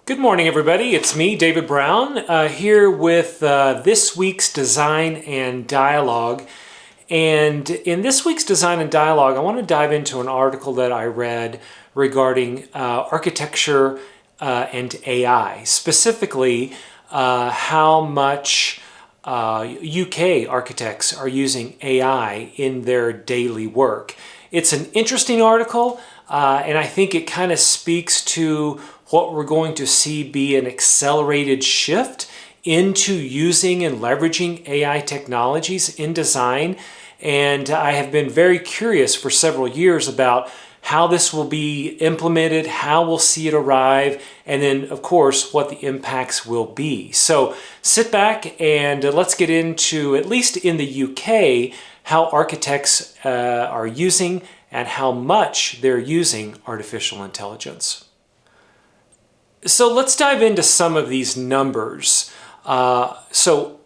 Good morning, everybody. It's me, David Brown, here with this week's Design and Dialogue. And in this week's Design and Dialogue, I want to dive into an article that I read regarding architecture and AI, specifically how much UK architects are using AI in their daily work. It's an interesting article, and I think it kind of speaks to what we're going to see be an accelerated shift into using and leveraging AI technologies in design. And I have been very curious for several years about how this will be implemented, how we'll see it arrive, and then, of course, what the impacts will be. So sit back and let's get into, at least in the UK, how architects are using and how much they're using artificial intelligence. So let's dive into some of these numbers. So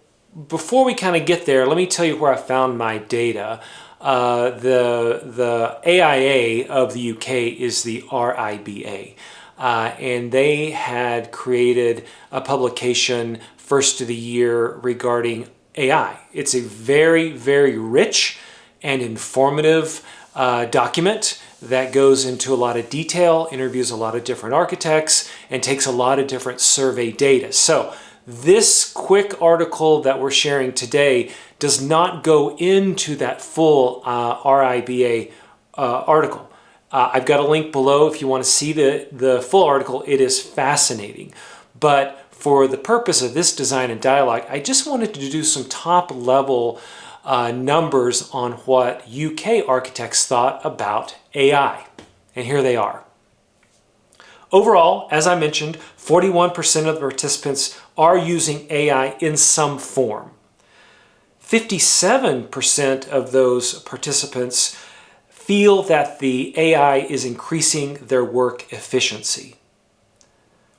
before we kind of get there, let me tell you where I found my data. The AIA of the UK is the RIBA, and they had created a publication first of the year regarding AI. It's a very, very rich and informative document that goes into a lot of detail, interviews a lot of different architects, and takes a lot of different survey data. So this quick article that we're sharing today does not go into that full RIBA article. I've got a link below if you want to see the full article. It is fascinating. But for the purpose of this Design and Dialogue, I just wanted to do some top level numbers on what UK architects thought about AI. And here they are. Overall, as I mentioned, 41% of the participants are using AI in some form. 57% of those participants feel that the AI is increasing their work efficiency,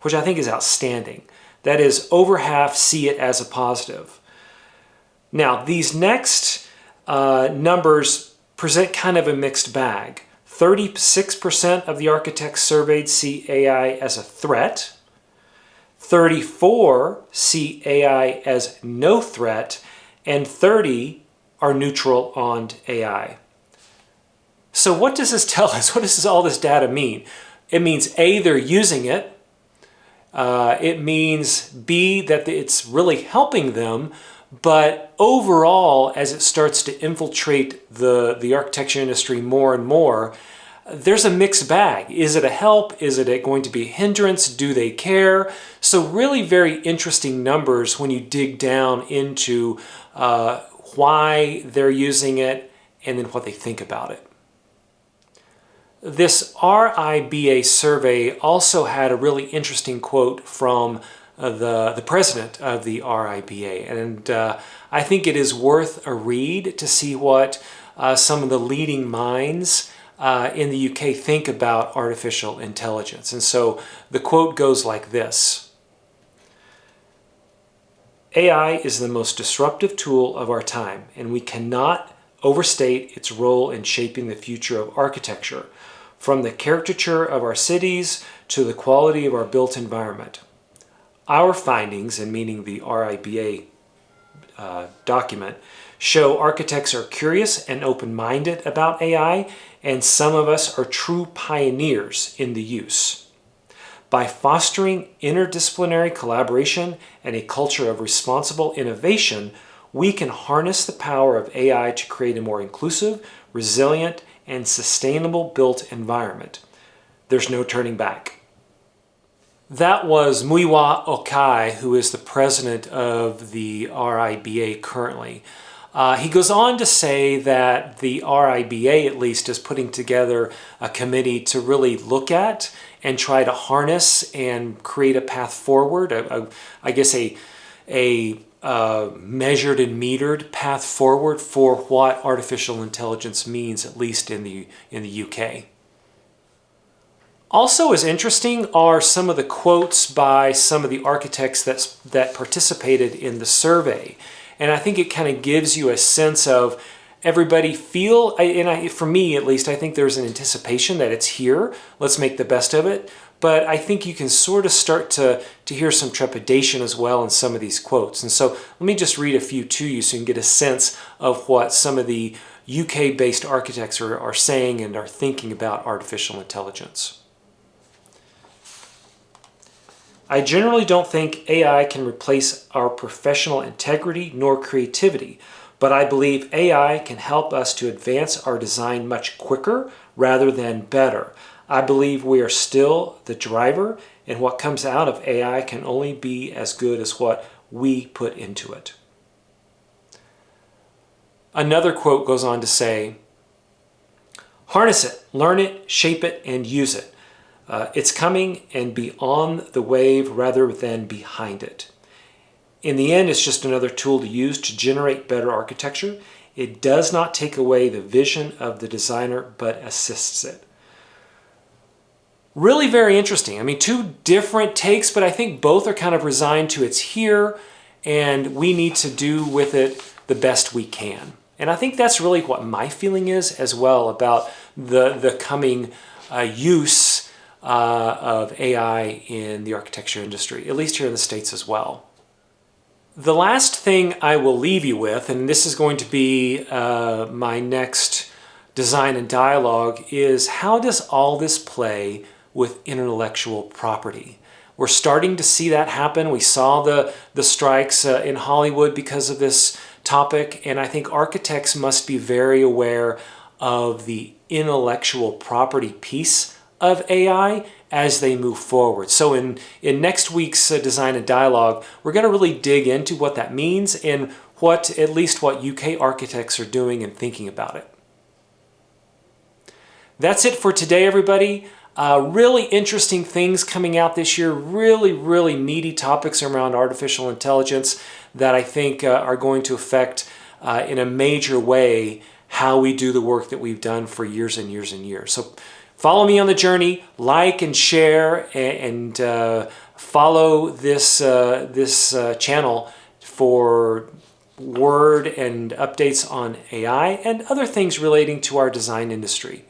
which I think is outstanding. That is, over half see it as a positive. Now, these next numbers present kind of a mixed bag. 36% of the architects surveyed see AI as a threat. 34% see AI as no threat, and 30% are neutral on AI. So what does this tell us? What does all this data mean? It means A, they're using it. It means B, that it's really helping them. But overall, as it starts to infiltrate the architecture industry more and more, there's a mixed bag. Is it a help? Is it going to be a hindrance? Do they care? So really very interesting numbers when you dig down into why they're using it and then what they think about it. This RIBA survey also had a really interesting quote from the president of the RIBA, and I think it is worth a read to see what some of the leading minds in the UK think about artificial intelligence. And so the quote goes like this: AI is the most disruptive tool of our time, and we cannot overstate its role in shaping the future of architecture, from the caricature of our cities to the quality of our built environment. Our findings, and meaning the RIBA document, show architects are curious and open-minded about AI, and some of us are true pioneers in the use. By fostering interdisciplinary collaboration and a culture of responsible innovation, we can harness the power of AI to create a more inclusive, resilient, and sustainable built environment. There's no turning back. That was Muyiwa Okai, who is the president of the RIBA currently. He goes on to say that the RIBA, at least, is putting together a committee to really look at and try to harness and create a path forward, I guess a measured and metered path forward for what artificial intelligence means, at least in the UK. Also as interesting are some of the quotes by some of the architects that participated in the survey. And I think it kind of gives you a sense of everybody feel, for me at least, I think there's an anticipation that it's here. Let's make the best of it. but I think you can sort of start to hear some trepidation as well in some of these quotes. And so let me just read a few to you so you can get a sense of what some of the UK-based architects are saying and are thinking about artificial intelligence. I generally don't think AI can replace our professional integrity nor creativity, but I believe AI can help us to advance our design much quicker rather than better. I believe we are still the driver, and what comes out of AI can only be as good as what we put into it. Another quote goes on to say, harness it, learn it, shape it, and use it. It's coming, and be on the wave rather than behind it. In the end, it's just another tool to use to generate better architecture. It does not take away the vision of the designer, but assists it. Really very interesting. I mean, two different takes, but I think both are kind of resigned to it's here, and we need to do with it the best we can. And I think that's really what my feeling is as well about the coming use of AI in the architecture industry, at least here in the States as well. The last thing I will leave you with, and this is going to be my next design and dialogue, is how does all this play with intellectual property? We're starting to see that happen. We saw the strikes in Hollywood because of this topic, and I think architects must be very aware of the intellectual property piece of AI as they move forward. So in next week's Design and Dialogue, we're going to really dig into what that means and at least what UK architects are doing and thinking about it. That's it for today, everybody. Really interesting things coming out this year. Really meaty topics around artificial intelligence that I think are going to affect in a major way how we do the work that we've done for years and years and years. So follow me on the journey, like and share, and follow this channel for word and updates on AI and other things relating to our design industry.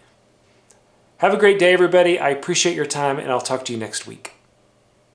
Have a great day, everybody. I appreciate your time, and I'll talk to you next week.